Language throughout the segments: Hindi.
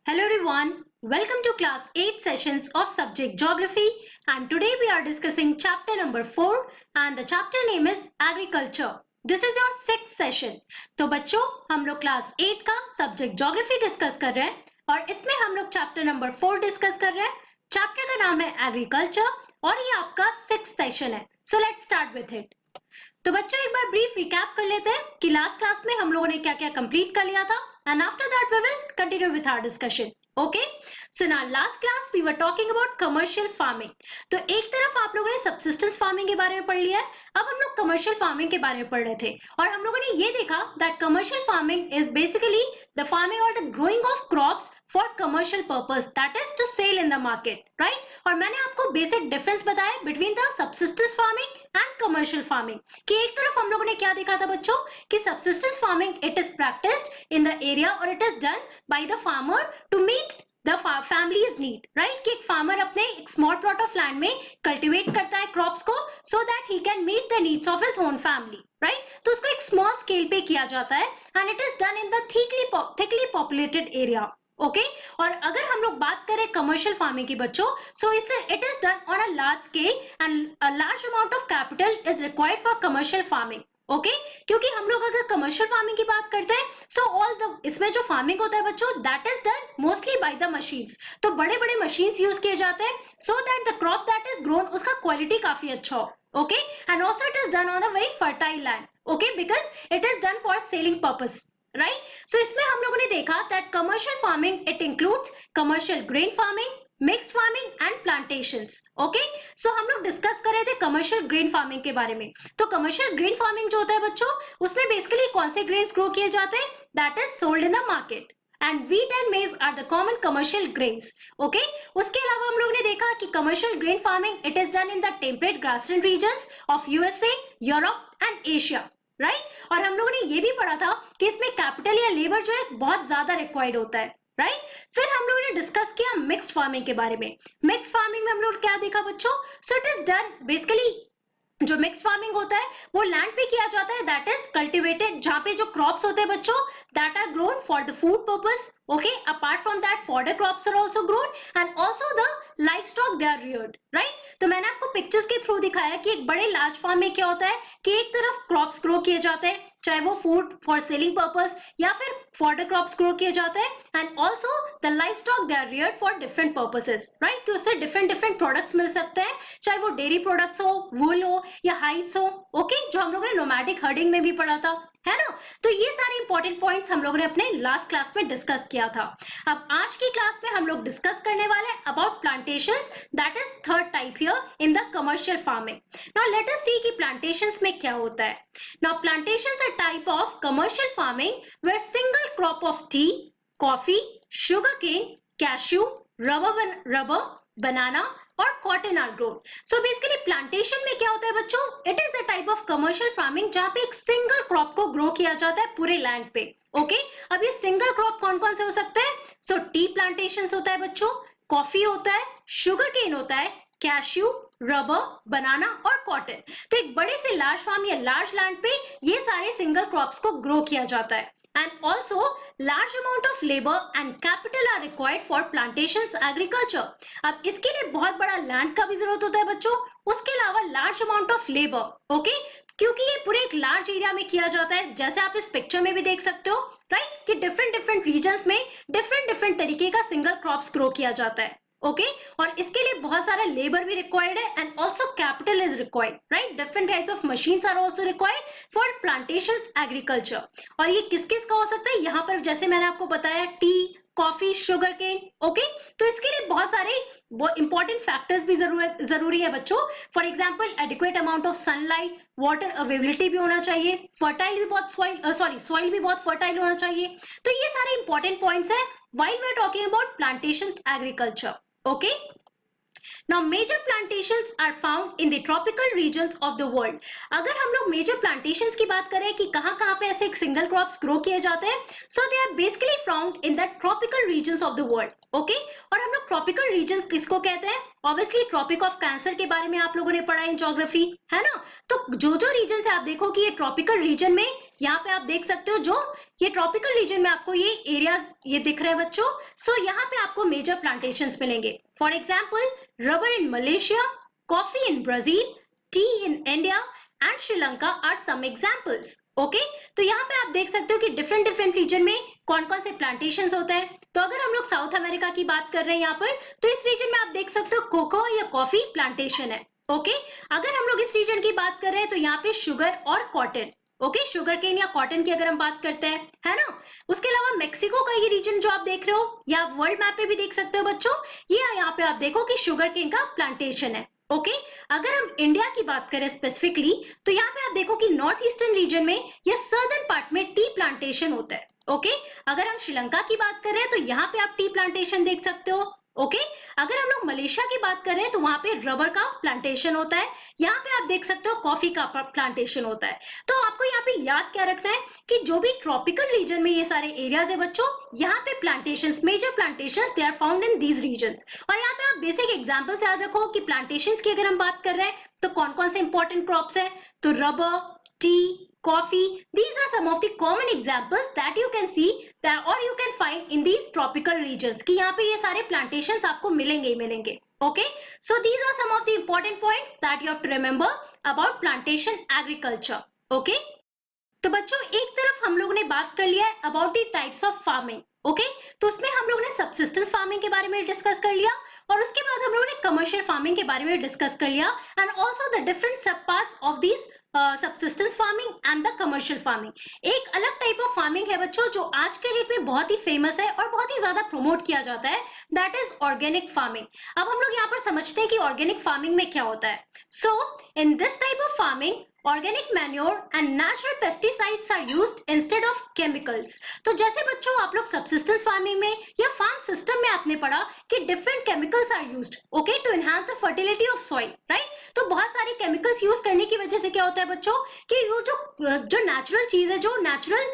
Hello everyone, welcome to class 8 sessions of subject geography and today we are discussing chapter number 4 and the chapter name is agriculture. This is your 6th session. तो बच्चों हम लोग क्लास 8 का सब्जेक्ट ज्योग्राफी डिस्कस कर रहे हैं और इसमें हम लोग चैप्टर नंबर 4 डिस्कस कर रहे हैं. चैप्टर का नाम है एग्रीकल्चर और ये आपका 6th सेशन है. So let's start with it. तो बच्चों एक बार ब्रीफ रिकैप कर लेते हैं कि लास्ट क्लास में हम लोगों ने क्या क्या कंप्लीट कर लिया था and after that we will continue with our discussion. Okay, so now last class we were talking about commercial farming. तो एक तरफ आप लोगों ने subsistence farming के बारे में पढ़ लिया है, अब हम लोग commercial farming के बारे में पढ़ रहे थे और हम लोगों ने ये देखा that commercial farming is basically the farming or the growing of crops for commercial purpose, that is to sell in the market, right? और मैंने आपको basic difference बताया between the subsistence farming and commercial farming कि एक तरफ हम लोगों ने क्या देखा था बच्चों कि subsistence farming it is practiced in the area or it is done by the farmer to meet the family's need, right? कि एक farmer अपने एक small plot of land में cultivate करता है crops को so that he can meet the needs of his own family, right? तो उसको एक small scale पे किया जाता है and it is done in the thickly populated area. Okay और अगर हम लोग बात करें कमर्शियल फार्मिंग की बच्चों so it is done on a large scale and a large amount of capital is required for commercial farming. Okay क्योंकि हम लोग अगर कमर्शियल फार्मिंग की बात करते हैं सो ऑल द इसमें जो फार्मिंग होता है बच्चों that is done mostly by the machines. तो बड़े बड़े मशीन्स यूज किए जाते हैं so that the crop that is grown उसका क्वालिटी काफी अच्छा हो. Okay and also it is done on a very fertile land. Okay because it is done for selling purpose, right? So इसमें हम लोगों ने देखा that commercial farming it includes commercial grain farming, mixed farming and plantations. Okay so हम लोग डिस्कस कर रहे थे कमर्शियल ग्रेन फार्मिंग के बारे में. तो कमर्शियल ग्रेन फार्मिंग जो होता है बच्चों उसमें बेसिकली कौन से ग्रेन्स ग्रो किए जाते हैं that is sold in the market and wheat and maize are the common commercial grains. Okay, उसके अलावा हम लोगों ने देखा कि commercial grain farming it is done in the temperate grassland regions of USA, Europe and Asia. Right और हम लोगों ने ये भी पढ़ा था कि इसमें कैपिटल या लेबर जो है बहुत ज्यादा रिक्वायर्ड होता है, राइट? फिर हम लोगों ने डिस्कस किया मिक्स्ड फार्मिंग के बारे में. मिक्स्ड फार्मिंग में हम लोग क्या देखा बच्चों so it is done basically जो मिक्स फार्मिंग होता है वो लैंड पे किया जाता है दैट इज कल्टिवेटेड जहां पे जो क्रॉप्स होते हैं बच्चों that are grown for the food purpose. Okay, apart from that fodder crops are also grown and also the livestock they are reared, right? तो मैंने आपको पिक्चर्स के थ्रू दिखाया कि एक बड़े लार्ज फार्म में क्या होता है कि एक तरफ क्रॉप्स ग्रो किए जाते हैं चाहे वो फूड फॉर सेलिंग पर्पस या फिर फॉडर क्रॉप्स ग्रो किए जाते हैं and also the livestock they are reared for different purposes, right? कि उससे डिफरेंट प्रोडक्ट्स मिल सकते हैं चाहे वो डेयरी प्रोडक्ट्स हो, वूल हो या हाइट्स हो. ओके जो हम लोगों ने नोमैडिक हर्डिंग में भी पढ़ा था, है ना? तो ये सारे इंपॉर्टेंट पॉइंट्स हम लोगों ने अपने लास्ट क्लास में डिस्कस किया था. अब आज की क्लास में हम लोग डिस्कस करने वाले हैं about plantations that is third type here in the commercial farming. Now let us see कि प्लांटेशंस में क्या होता है. Now plantations are type of commercial farming where single crop of tea, coffee, sugarcane, cashew, rubber, banana और cotton are grown. So basically plantation में क्या होता है बच्चों it is a type of commercial farming जहां पे एक सिंगल क्रॉप को ग्रो किया जाता है पूरे लैंड पे. ओके अब ये सिंगल क्रॉप कौन कौन से हो सकते हैं सो टी प्लांटेशन होता है बच्चों, कॉफी होता है, शुगर केन होता है, कैश्यू, रबर, बनाना और कॉटन. तो एक बड़े से लार्ज फार्म या लार्ज लैंड पे ये सारे सिंगल क्रॉप्स को ग्रो किया जाता है. And also large amount of labor and capital are required for plantations agriculture. अब इसके लिए बहुत बड़ा लैंड का भी जरूरत होता है बच्चों, उसके अलावा large amount of labour. Okay क्योंकि ये पूरे एक लार्ज एरिया में किया जाता है जैसे आप इस पिक्चर में भी देख सकते हो, राइट? कि डिफरेंट रीजन्स में डिफरेंट तरीके का सिंगल क्रॉप्स ग्रो किया जाता है. ओके और इसके लिए बहुत सारा लेबर भी रिक्वायर्ड है and also capital is required, right? Different types of machines are also required for plantations agriculture. और ये किस किस का हो सकता है यहाँ पर जैसे मैंने आपको बताया tea, coffee, sugar cane. Okay तो इसके लिए बहुत सारे इंपॉर्टेंट फैक्टर्स भी जरूरी है बच्चों. For example adequate amount of sunlight, water availability भी होना चाहिए, फर्टाइल भी बहुत सॉइल भी बहुत फर्टाइल होना चाहिए. तो ये सारे इंपॉर्टेंट पॉइंट्स है while we are talking about plantations agriculture. Okay, now major plantations are found in the tropical regions of the world. अगर हम लोग major plantations की बात करें कि कहाँ पे ऐसे single crops grow किए जाते हैं so they are basically found in the tropical regions of the world. Okay, और हम लोग tropical regions किसको कहते हैं ऑब्वियसली ट्रॉपिक ऑफ कैंसर के बारे में आप लोगों ने पढ़ा है ज्योग्राफी, है ना। तो जो जो रीजन से आप देखो कि ये ट्रॉपिकल रीजन में, यहाँ पे आप देख सकते हो जो ये ट्रॉपिकल रीजन में आपको ये एरियाज ये दिख रहे हैं बच्चों। सो यहाँ पे आपको मेजर प्लांटेशंस मिलेंगे। For example rubber in Malaysia, coffee in Brazil, tea in India and Sri Lanka are some examples. Okay, तो यहाँ पे आप देख सकते हो कि डिफरेंट डिफरेंट रीजन में कौन कौन से प्लांटेशंस होते हैं। तो अगर हम लोग साउथ अमेरिका की बात कर रहे हैं यहाँ पर, तो इस रीजन में आप देख सकते हो कोको या कॉफी प्लांटेशन है। ओके, अगर हम लोग इस रीजन की बात कर रहे हैं तो यहाँ पे शुगर और कॉटन, ओके, शुगर केन या कॉटन की अगर हम बात करते हैं, है ना। उसके अलावा मेक्सिको का ये रीजन जो आप देख रहे हो, या आप वर्ल्ड मैप पे भी देख सकते हो बच्चों, ये यहाँ पे आप देखो कि शुगर केन का प्लांटेशन है। ओके, अगर हम इंडिया की बात करें स्पेसिफिकली, तो यहाँ पे आप देखो कि नॉर्थ ईस्टर्न रीजन में या सर्दर्न पार्ट में टी प्लांटेशन होता है। ओके, अगर हम श्रीलंका की बात कर रहे हैं तो यहाँ पे आप टी प्लांटेशन देख सकते हो। ओके, अगर हम लोग मलेशिया की बात कर रहे हैं तो वहां पे रबर का प्लांटेशन होता है। यहाँ पे आप देख सकते हो कॉफी का प्लांटेशन होता है। तो आपको यहाँ पे याद क्या रखना है कि जो भी ट्रॉपिकल रीजन में ये सारे एरियाज है बच्चों, यहाँ पे plantations, major plantations they are found in these regions. और यहाँ पे आप बेसिक एग्जांपल्स याद रखो कि प्लांटेशंस की अगर हम बात कर रहे हैं तो कौन कौन से इंपॉर्टेंट क्रॉप्स है, तो rubber, T, coffee, these are some of the common examples that you can see that or you can find in these tropical regions कि यहाँ पे ये सारे plantations आपको मिलेंगे ही मिलेंगे। Okay, so these are some of the important points that you have to remember about plantation agriculture. Okay, तो बच्चों एक तरफ हम लोगों ने बात कर लिया है about the types of farming. Okay, तो उसमें हम लोगों ने सबसिस्टेंस फार्मिंग के बारे में डिस्कस कर लिया, और उसके बाद हम लोगों ने कमर्शियल फार्मिंग के बारे में डिस्कस कर लिया, एंड आल्सो द डिफरेंट सब parts of this subsistence farming and the commercial farming. एक अलग टाइप ऑफ फार्मिंग है बच्चों जो आज के डेट में बहुत ही फेमस है और बहुत ही ज्यादा प्रमोट किया जाता है, दैट इज ऑर्गेनिक फार्मिंग। अब हम लोग यहाँ पर समझते हैं कि ऑर्गेनिक फार्मिंग में क्या होता है। So in this type of farming organic manure and natural pesticides are used instead of chemicals। तो जैसे बच्चों आप लोग subsistence farming में या farm system में आपने पढ़ा कि different chemicals are used, okay, to enhance the fertility of soil, right? तो बहुत सारे chemicals use करने की वजह से क्या होता है बच्चों कि वो जो natural चीज है, जो natural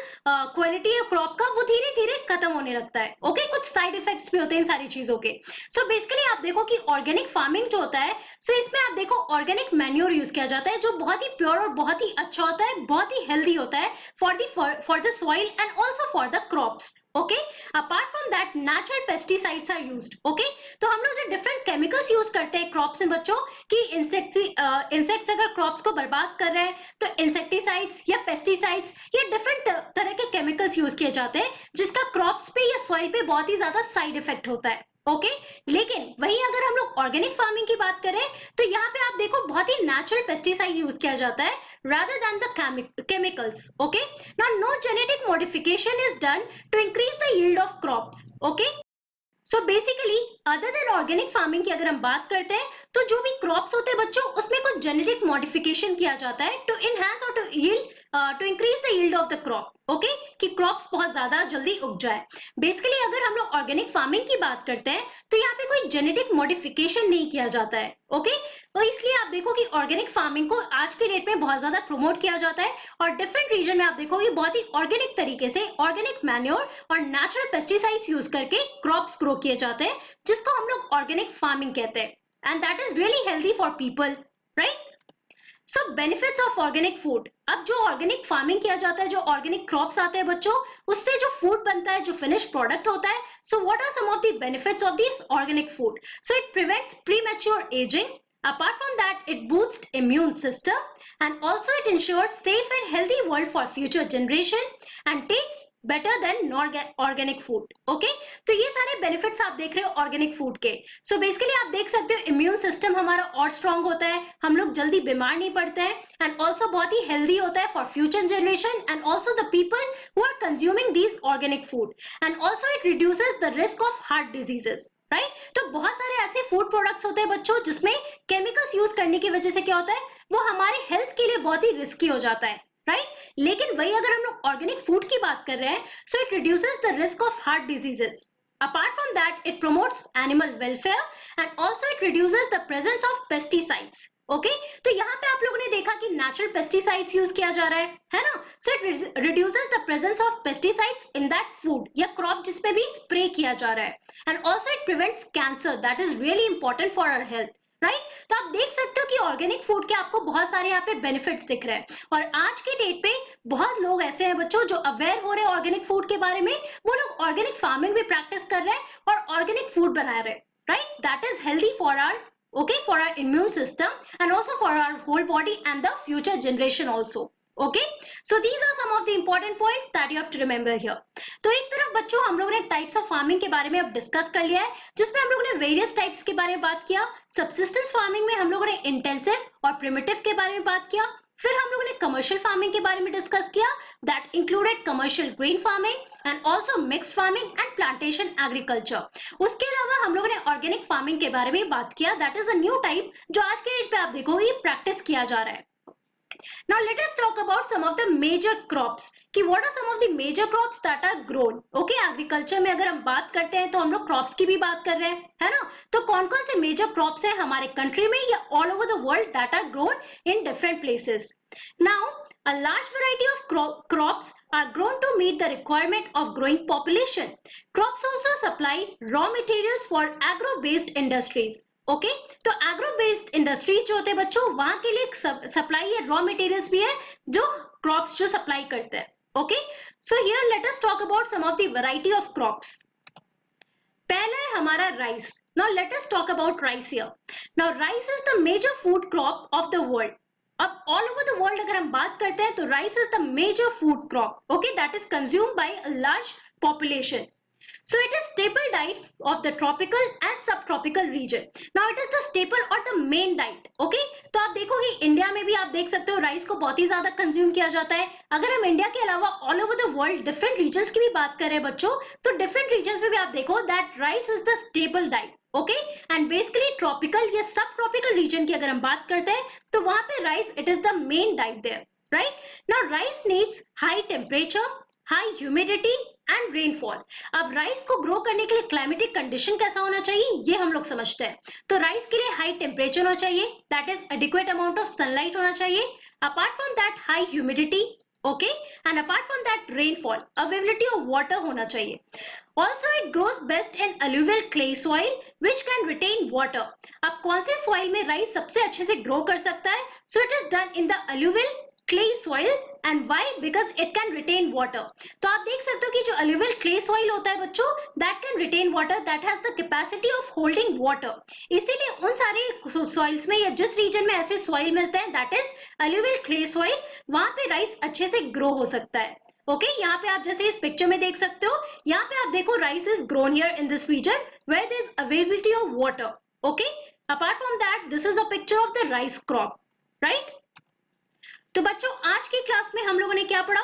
क्वालिटी है क्रॉप का, वो धीरे धीरे खत्म होने लगता है। ओके, कुछ साइड इफेक्ट्स भी होते हैं इन सारी चीजों के। सो बेसिकली आप देखो कि ऑर्गेनिक फार्मिंग जो होता है, सो इसमें आप देखो ऑर्गेनिक मैन्योर यूज किया जाता है जो बहुत ही प्योर और बहुत ही अच्छा होता है, बहुत ही हेल्दी होता है for the soil and also for the crops. Okay, apart from that natural pesticides are used. Okay, तो हम लोग जो डिफरेंट केमिकल्स यूज करते हैं क्रॉप्स में बच्चों कि इंसेक्ट्स अगर क्रॉप्स को बर्बाद कर रहे हैं तो इंसेक्टिसाइड्स या पेस्टिसाइड्स या डिफरेंट तरह के केमिकल्स यूज किए जाते हैं जिसका क्रॉप्स पे या सॉइल पे बहुत ही ज्यादा साइड इफेक्ट होता है। ओके, लेकिन वही अगर हम लोग ऑर्गेनिक फार्मिंग की बात करें तो यहाँ पे आप देखो बहुत ही नेचुरल पेस्टिसाइड यूज किया जाता है rather than the chemicals. Okay, now no genetic modification is done to increase the yield of crops. Okay, so basically other than organic farming की अगर हम बात करते हैं तो जो भी क्रॉप्स होते हैं बच्चों उसमें कुछ जेनेटिक मॉडिफिकेशन किया जाता है टू इनहेंस और to increase the yield of the crop. Okay, कि क्रॉप्स बहुत ज्यादा जल्दी उग जाए। बेसिकली अगर हम लोग ऑर्गेनिक फार्मिंग की बात करते हैं तो यहाँ पे कोई जेनेटिक मॉडिफिकेशन नहीं किया जाता है। ओके, तो इसलिए आप देखो कि ऑर्गेनिक फार्मिंग को आज के डेट में बहुत ज्यादा प्रमोट किया जाता है और डिफरेंट रीजन में आप देखोगे बहुत ही ऑर्गेनिक तरीके से ऑर्गेनिक मैन्योर और नेचुरल पेस्टिसाइड्स यूज करके क्रॉप्स ग्रो किए जाते हैं जिसको हम लोग ऑर्गेनिक फार्मिंग कहते हैं, and that is really healthy for people, right. So benefits of organic food. अब जो ऑर्गेनिक फार्मिंग किया जाता है, जो ऑर्गेनिक क्रॉप्स आते हैं बच्चों, उससे जो फूड बनता है, जो फिनिश प्रोडक्ट होता है, so what are some of the benefits of this organic food? So it prevents premature ageing, apart from that it boosts immune system and also it ensures safe and healthy world for future generation and tastes better than organic food. Okay, तो ये सारे बेनिफिट्स आप देख रहे हो ऑर्गेनिक फूड के। सो बेसिकली आप देख सकते हो इम्यून सिस्टम हमारा और स्ट्रांग होता है, हम लोग जल्दी बीमार नहीं पड़ते हैं, एंड ऑल्सो बहुत ही हेल्दी होता है for future generation and also the people who are consuming these organic food, and also it reduces the risk of heart diseases, right. तो बहुत सारे ऐसे फूड प्रोडक्ट्स होते हैं बच्चों जिसमें केमिकल्स यूज करने की वजह से क्या होता है, वो हमारे हेल्थ के लिए बहुत ही रिस्की हो जाता है, राइट। लेकिन वही अगर हम लोग ऑर्गेनिक फूड की बात कर रहे हैं, so it reduces the risk of heart diseases. Apart from that, it promotes animal welfare and also it reduces the presence of pesticides. Okay, तो यहाँ पे आप लोगों ने देखा कि नेचुरल पेस्टिसाइड्स यूज किया जा रहा है ना। So it reduces the presence of pesticides in that food या क्रॉप जिसपे भी स्प्रे किया जा रहा है, and also it prevents cancer. That is really important for our health. Right तो आप देख सकते हो कि ऑर्गेनिक फूड के आपको बहुत सारे यहाँ पे बेनिफिट्स दिख रहे हैं और आज के डेट पे बहुत लोग ऐसे हैं बच्चों जो अवेयर हो रहे हैं ऑर्गेनिक फूड के बारे में, वो लोग ऑर्गेनिक फार्मिंग भी प्रैक्टिस कर रहे हैं और ऑर्गेनिक फूड बना रहे हैं. Right that is healthy for our for our immune system and also for our whole body and the future generation also. Okay, so these are some of the important points that you have to remember here. तो एक तरफ बच्चों हम लोगों ने टाइप्स ऑफ फार्मिंग के बारे में अब डिस्कस कर लिया है, जिसमें हम लोगों ने वेरियस टाइप्स के बारे में बात किया. सब्सिस्टेंस फार्मिंग में हम लोगों ने इंटेंसिव और प्रिमिटिव के बारे में बात किया. फिर हम लोगों ने कमर्शियल फार्मिंग के बारे में डिस्कस किया, that included commercial grain farming and also mixed farming and plantation agriculture. उसके अलावा हम लोगों ने ऑर्गेनिक फार्मिंग के बारे में बात किया, that is a new type जो आज के डेट पे आप देखोगे प्रैक्टिस किया जा रहा है. Now let us talk about some of the major crops कि what are some of the major crops that are grown. Okay, agriculture में अगर हम बात करते हैं तो हम लोग crops की भी बात कर रहे हैं, है ना. तो कौन कौन से major crops हैं हमारे country में या all over the world that are grown in different places. Now a large variety of crops are grown to meet the requirement of growing population. Crops also supply raw materials for agro-based industries. Okay तो एग्रो बेस्ड इंडस्ट्रीज जो होते हैं बच्चों वहां के लिए सप्लाई या रॉ मटेरियल्स भी है जो क्रॉप्स जो सप्लाई करते हैं. Okay so here let us talk about some of the variety of crops. पहला है हमारा rice. Now let us talk about rice here. Now rice is the major food crop of the world. अब ऑल ओवर द वर्ल्ड अगर हम बात करते हैं तो rice is the major food crop. Okay that is consumed by a large population. So it is staple diet of the tropical and subtropical region. Now it is the staple or the main diet. Okay? तो आप देखोगे इंडिया में भी आप देख सकते हो राइस को बहुत ही ज्यादा कंज्यूम किया जाता है. अगर हम इंडिया के अलावा all over the world different regions की भी बात करें बच्चों तो डिफरेंट रीजन्स में भी आप देखो that rice is the staple diet. Okay and basically tropical या सब ट्रॉपिकल रीजन की अगर हम बात करते हैं तो वहां पे rice it is the main diet there. Right now rice needs high temperature, high humidity and rainfall. अब राइस को ग्रो करने के लिए क्लाइमेटिक कंडीशन कैसा होना चाहिए ये हम लोग समझते हैं. तो राइस के लिए हाई टेम्परेचर होना चाहिए, that is adequate amount of sunlight होना चाहिए. Apart from that high humidity, okay and apart from that rainfall, availability of water होना चाहिए. Also it grows best in alluvial clay soil which can retain water. अब कौन से सॉइल में राइस सबसे अच्छे से ग्रो कर सकता है? So it is done in the alluvial clay soil and why? Because it can retain water. तो आप देख सकते हो कि जो alluvial clay soil होता है बच्चों that can retain water, that has the capacity of holding water. इसीलिए उन सारे सॉइल्स में या जिस रीजन में ऐसे सॉइल मिलते हैं that is alluvial clay soil, वहां पे राइस अच्छे से ग्रो हो सकता है. ओके यहाँ पे आप जैसे इस पिक्चर में देख सकते हो, यहाँ पे आप देखो rice is grown here in this region where there is availability of water. Okay apart from that this is the picture of the rice crop. Right तो बच्चों आज की क्लास में हम लोगों ने क्या पढ़ा?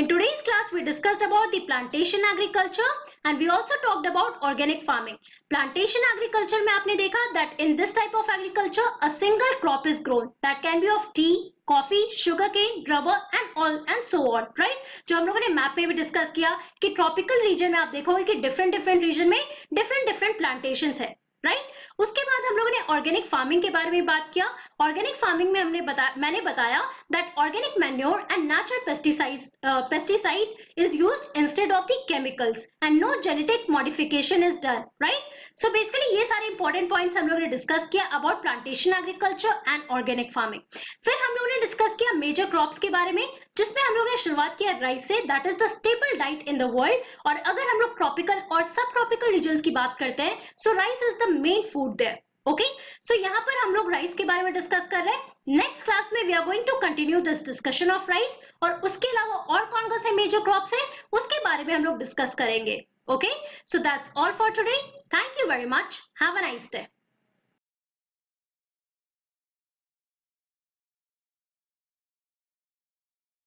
In today's class we discussed about the plantation agriculture and we also talked about organic farming. Plantation agriculture में आपने देखा that in this type of agriculture a single crop is grown that can be of tea, coffee, sugarcane, rubber and all and so on. Right? जो हम लोगों ने मैप में भी डिस्कस किया कि ट्रॉपिकल रीजन में आप देखोगे कि डिफरेंट रीजन में डिफरेंट प्लांटेशंस है. राइट उसके बाद हम लोगों ने ऑर्गेनिक फार्मिंग के बारे में बात किया. ऑर्गेनिक फार्मिंग में मैंने बताया that organic manure and natural pesticide is used instead of the chemicals and no genetic modification is done. Right so basically ये सारे इंपॉर्टेंट पॉइंट्स हम लोगों ने डिस्कस किया about plantation agriculture and organic farming. फिर हम लोगों ने डिस्कस किया मेजर क्रॉप्स के बारे में जिसमें हम लोगों ने शुरुआत किया राइस से, that is the staple diet in the world. और अगर हम लोग ट्रॉपिकल और सब ट्रॉपिकल रीजन्स की बात करते हैं so rice is the main food there. Okay so यहाँ पर हम लोग राइस के बारे में डिस्कस कर रहे हैं. नेक्स्ट क्लास में we are going to continue this discussion of rice और उसके अलावा और कौन कौन से मेजर क्रॉप्स हैं उसके बारे में हम लोग डिस्कस करेंगे. Okay so that's all for today. Thank you very much. Have a nice day.